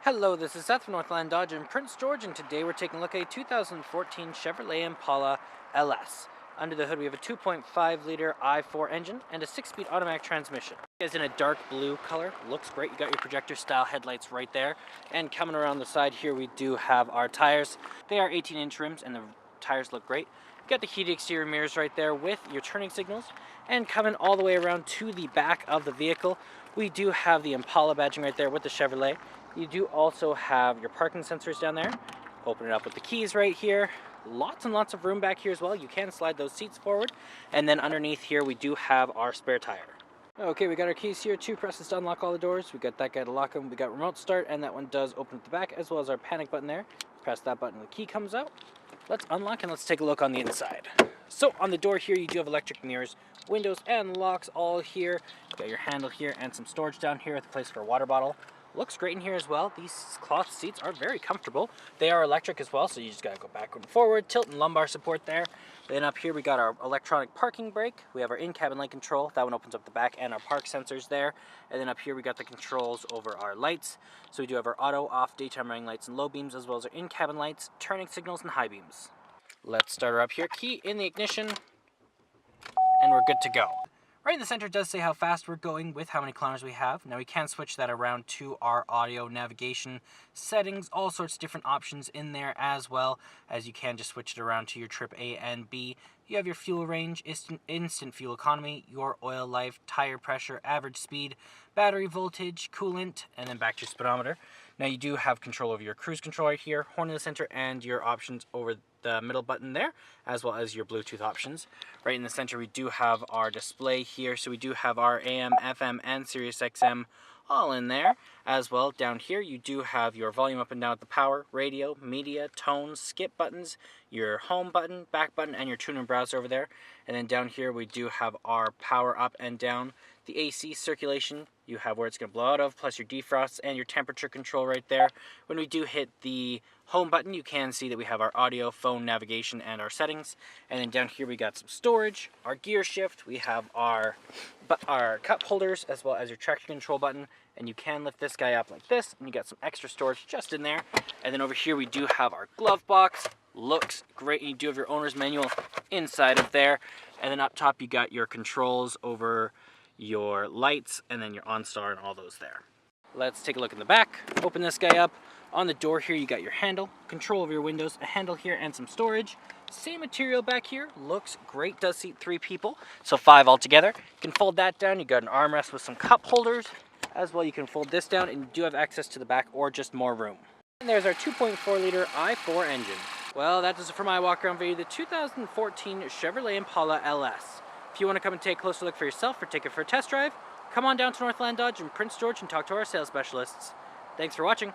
Hello, this is Seth from Northland Dodge in Prince George, and today we're taking a look at a 2014 Chevrolet Impala LS. Under the hood we have a 2.5-liter i4 engine and a 6-speed automatic transmission. It's in a dark blue color, looks great. You got your projector style headlights right there. And coming around the side here we do have our tires. They are 18-inch rims and the tires look great. You got the heated exterior mirrors right there with your turning signals. And coming all the way around to the back of the vehicle, we do have the Impala badging right there with the Chevrolet. You do also have your parking sensors down there. Open it up with the keys right here. Lots and lots of room back here as well. You can slide those seats forward. And then underneath here we do have our spare tire. Okay, we got our keys here. 2 presses to unlock all the doors. We got that guy to lock them. We got remote start, and that one does open at the back, as well as our panic button there. Press that button, the key comes out. Let's unlock and let's take a look on the inside. So on the door here you do have electric mirrors, windows and locks all here. You got your handle here and some storage down here with a place for a water bottle. Looks great in here as well. These cloth seats are very comfortable. They are electric as well, so you just gotta go backward and forward, tilt and lumbar support there. Then up here we got our electronic parking brake. We have our in-cabin light control. That one opens up the back, and our park sensors there. And then up here we got the controls over our lights. So we do have our auto, off, daytime running lights and low beams, as well as our in-cabin lights, turning signals and high beams. Let's start her up here. Key in the ignition, and we're good to go. Right in the center does say how fast we're going with how many kilometers we have. Now we can switch that around to our audio navigation settings, all sorts of different options in there, as well as you can just switch it around to your trip A and B. You have your fuel range, instant fuel economy, your oil life, tire pressure, average speed, battery voltage, coolant, and then back to your speedometer. Now you do have control over your cruise control right here, horn in the center, and your options over the middle button there, as well as your Bluetooth options. Right in the center we do have our display here, so we do have our AM, FM, and Sirius XM all in there. As well, down here you do have your volume up and down with the power, radio, media, tone, skip buttons, your home button, back button, and your tune and browse over there. And then down here we do have our power up and down, the AC circulation, you have where it's going to blow out of, plus your defrosts and your temperature control right there. When we do hit the home button, you can see that we have our audio, phone, navigation, and our settings. And then down here we got some storage, our gear shift, we have our cup holders, as well as your traction control button. And you can lift this guy up like this, and you got some extra storage just in there. And then over here we do have our glove box. Looks great, and you do have your owner's manual inside of there. And then up top you got your controls over your lights, and then your OnStar and all those there. Let's take a look in the back. Open this guy up. On the door here you got your handle, control over your windows, a handle here, and some storage. Same material back here, looks great, does seat 3 people, so 5 altogether. You can fold that down, you got an armrest with some cup holders. As well, you can fold this down, and you do have access to the back or just more room. And there's our 2.4-liter i4 engine. Well, that does it for my walk-around video, the 2014 Chevrolet Impala LS. If you want to come and take a closer look for yourself or take it for a test drive, come on down to Northland Dodge in Prince George and talk to our sales specialists. Thanks for watching.